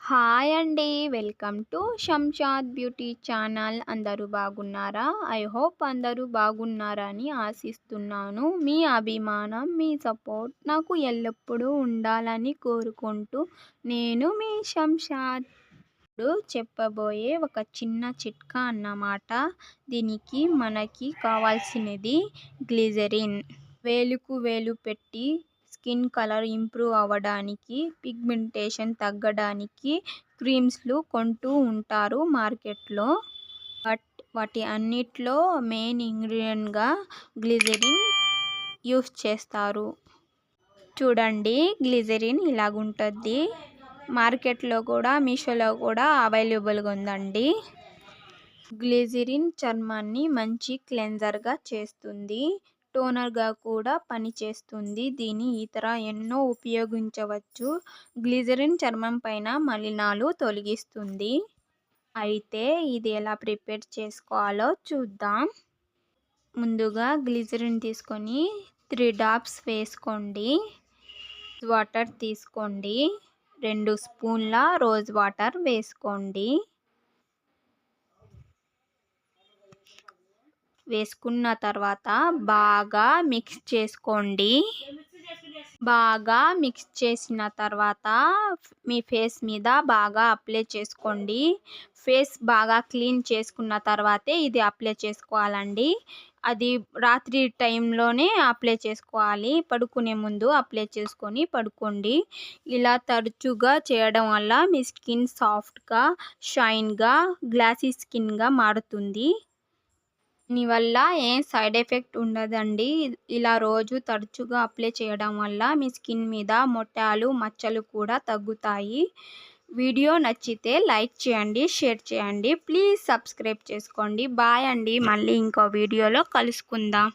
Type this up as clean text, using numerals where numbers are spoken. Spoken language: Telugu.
హాయ్ అండి. Welcome to Shamshad beauty channel. అందరూ బాగున్నారా? ఐ హోప్ అందరూ బాగున్నారని ఆశిస్తున్నాను. మీ అభిమానం, మీ సపోర్ట్ నాకు ఎల్లప్పుడూ ఉండాలని కోరుకుంటూ నేను మీ శంషాద్. ఇప్పుడు చెప్పబోయే ఒక చిన్న చిట్కా అన్నమాట. దీనికి మనకి కావాల్సినది గ్లిజరిన్. వేలుకు వేలు పెట్టి స్కిన్ కలర్ ఇంప్రూవ్ అవ్వడానికి, పిగ్మెంటేషన్ తగ్గడానికి క్రీమ్స్‌లు కొంటూ ఉంటారు మార్కెట్‌లో. బట్ వాటి అన్నిట్లో మెయిన్ ఇంగ్రీడియెంట్‌గా గ్లిజరిన్ యూజ్ చేస్తారు. చూడండి, గ్లిజరిన్ ఇలాగుంటది. మార్కెట్‌లో కూడా, మీషోలో కూడా అవైలబుల్‌గా ఉందండి. గ్లిజరిన్ చర్మాన్ని మంచి క్లెన్జర్‌గా చేస్తుంది. టోనర్‌గా కూడా పనిచేస్తుంది. దీన్ని ఇతర ఎన్నో ఉపయోగించవచ్చు. గ్లిజరిన్ చర్మం పైన మలినాలు తొలగిస్తుంది. అయితే ఇది ఎలా ప్రిపేర్ చేసుకోవాలో చూద్దాం. ముందుగా గ్లిజరిన్ తీసుకొని 3 డ్రాప్స్ వేసుకోండి. వాటర్ తీసుకోండి. 2 స్పూన్ల రోజ్ వాటర్ వేసుకోండి. వేసుకున్న తర్వాత బాగా మిక్స్ చేసుకోండి. బాగా మిక్స్ చేసిన తర్వాత మీ ఫేస్ మీద బాగా అప్లై చేసుకోండి. ఫేస్ బాగా క్లీన్ చేసుకున్న తర్వాతే ఇది అప్లై చేసుకోవాలండి. అది రాత్రి టైంలోనే అప్లై చేసుకోవాలి. పడుకునే ముందు అప్లై చేసుకొని పడుకోండి. ఇలా తరచుగా చేయడం వల్ల మీ స్కిన్ సాఫ్ట్‌గా, షైన్‌గా, గ్లాసీ స్కిన్‌గా మారుతుంది. దీనివల్ల ఏం సైడ్ ఎఫెక్ట్ ఉండదండి. ఇలా రోజు తరచుగా అప్లై చేయడం వల్ల మీ స్కిన్ మీద మొటిమలు, మచ్చలు కూడా తగ్గుతాయి. వీడియో నచ్చితే లైక్ చేయండి, షేర్ చేయండి. ప్లీజ్ సబ్స్క్రైబ్ చేసుకోండి. బాయ్ అండి. మళ్ళీ ఇంకో వీడియోలో కలుసుకుందాం.